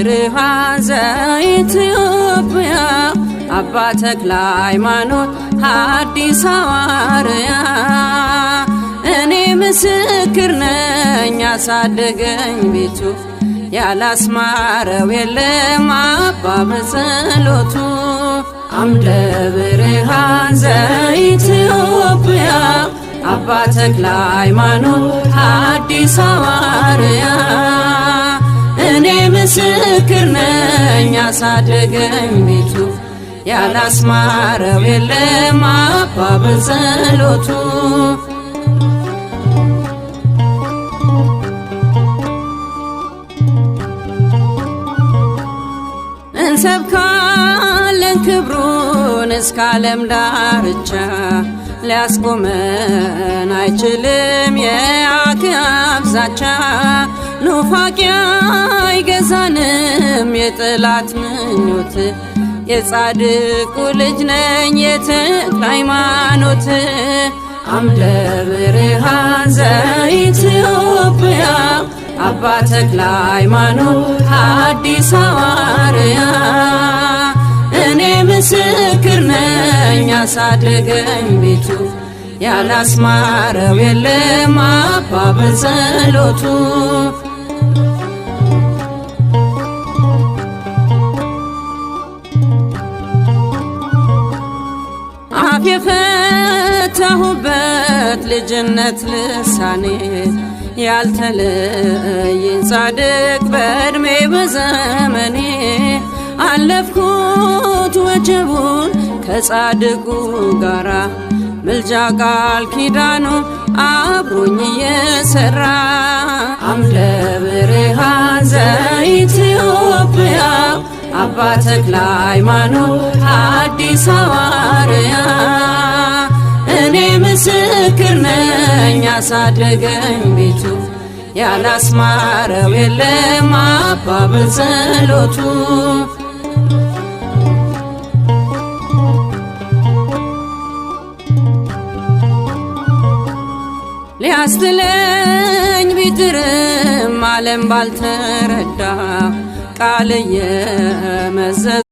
ብርሃን ዘኢትዮጵያ አባ ተክለ ሃይማኖት ሐዲስ ሐዋርያ እኔ ምስክር ነኝ ያሳደገኝ ቤቱ ያላስማረው የለም አባ በጸሎቱ አምደ ብርሃን ዘኢትዮጵያ አባ ተክለ ሃይማኖት ሐዲስ ሐዋርያ እኔ ምስክር ነኝ ያሳደገኝ ቤቱ ያላስማረው የለም አባ በጸሎቱ እንሰብካለን ክብሩን እስከ ዓለም ዳርቻ ሊያስቆመን አይችልም የአክዓብ ዛቻ ኑፋቄ አይገዛንም የጠላት ምኞት የጻድቁ ልጅ ነኝ የተክለ ሃይማኖት አምደ ብርሃን ዘኢትዮጵያ አባ ተክለ ሃይማኖት ሐዲስ ሐዋርያ እኔ ምስክር ነኝ ያሳደገኝ ቤቱ ያላስማረው የለም አባ በጸሎቱ አፍ የፈታሁበት ልጅነት ልሳኔ ያልተለየኝ ጻድቅ በዕድሜ በዘመኔ አለፍኩት ወጀቡን ከጻድቁ ጋራ ምልጃ ቃል ኪዳኑ አብሮኝ እየሰራ አምደ ብርሃን ዘኢትዮጵያ አባ ተክለ ሃይማኖት ሐዲስ ሐዋርያ እኔ ምስክር ነኝ ያሳደገኝ ቤቱ ያላስማረው የለም አባ በጸሎቱ ሊያስትለኝ ቢጥርም ዓለም ባልተረዳ ቃል የመዘዘ